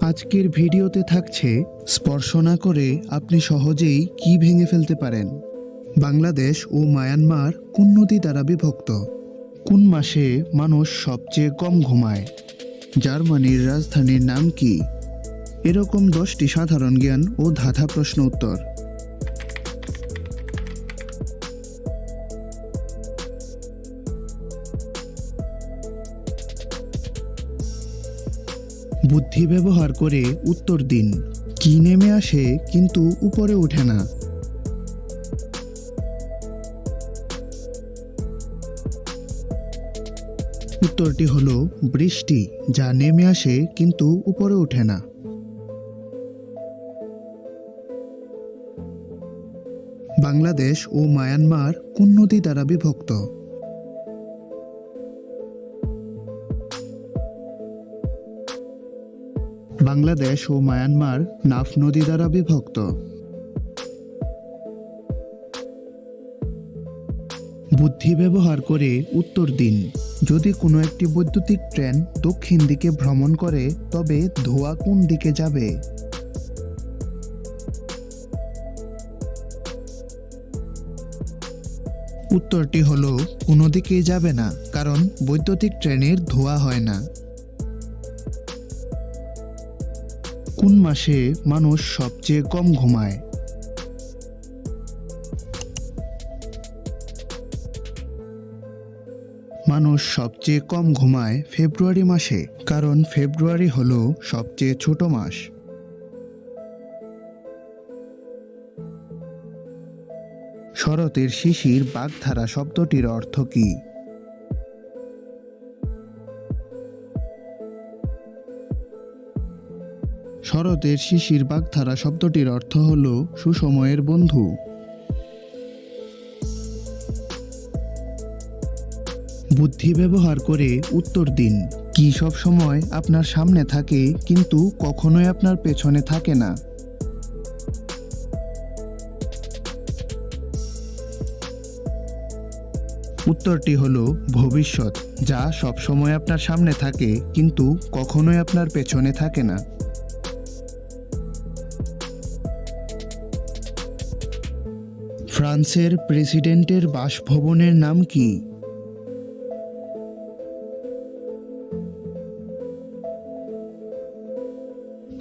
আজকের ভিডিওতে থাকছে স্পর্শ না করে আপনি সহজেই কি ভেঙে ফেলতে পারেন। বাংলাদেশ ও মায়ানমার কোন নদী দ্বারা বিভক্ত? কোন মাসে মানুষ সবচেয়ে কম ঘুমায়? জার্মানির রাজধানীর নাম কি? এরকম 10টি সাধারণ জ্ঞান ও ধাঁধা প্রশ্ন উত্তর। বুদ্ধি ব্যবহার করে উত্তর দিন। কি নেমে আসে কিন্তু উপরে ওঠে না? উত্তরটি হলো বৃষ্টি, যা নেমে আসে কিন্তু উপরে ওঠে না। বাংলাদেশ ও মায়ানমার কোন নদী দ্বারা বিভক্ত? বাংলাদেশ ও মায়ানমার নাফ নদী দ্বারা বিভক্ত। বুদ্ধি ব্যবহার করে উত্তর দিন। যদি কোনো একটি বৈদ্যুতিক ট্রেন দক্ষিণ দিকে ভ্রমণ করে তবে ধোঁয়া কোন দিকে যাবে? উত্তরটি হলো কোনো দিকেই যাবে না, কারণ বৈদ্যুতিক ট্রেনের ধোঁয়া হয় না। কোন মাসে মানুষ সবচেয়ে কম ঘুমায়? মানুষ সবচেয়ে কম ঘুমায় ফেব্রুয়ারি মাসে, কারণ ফেব্রুয়ারি হলো সবচেয়ে ছোট মাস। শরতের শিশির বাগধারা শব্দটির অর্থ কী? শরতের শিশির বাগধারা শব্দটির অর্থ হল সুসময়ের বন্ধু। বুদ্ধি ব্যবহার করে উত্তর দিন। কি সব সময় আপনার সামনে থাকে কিন্তু কখনোই আপনার পেছনে থাকে না? উত্তরটি হলো ভবিষ্যৎ, যা সব সময় আপনার সামনে থাকে কিন্তু কখনোই আপনার পেছনে থাকে না। ফ্রান্সের প্রেসিডেন্টের বাসভবনের নাম কি?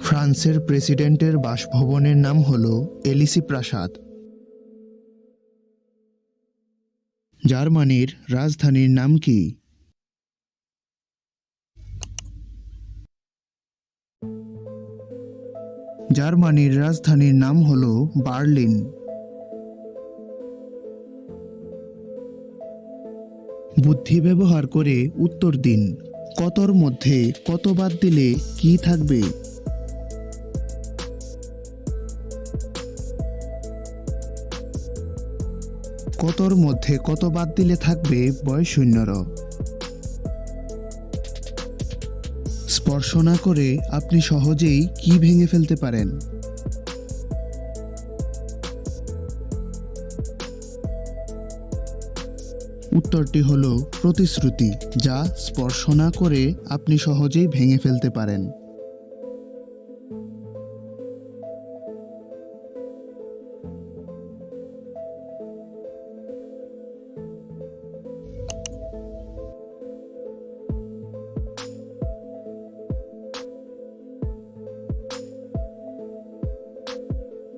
ফ্রান্সের প্রেসিডেন্টের বাসভবনের নাম হল এলিসি প্রাসাদ। জার্মানির রাজধানীর নাম কি? জার্মানির রাজধানীর নাম হল বার্লিন। বুদ্ধি ব্যবহার করে উত্তর দিন। কতর মধ্যে কত বাদ দিলে কি থাকবে? কতর মধ্যে কত বাদ দিলে থাকবে বয়শূন্যর। স্পর্শ না করে আপনি সহজেই কি ভেঙে ফেলতে পারেন? উত্তরটি হলো প্রতিশ্রুতি, যা স্পর্শ না করে আপনি সহজেই ভেঙে ফেলতে পারেন।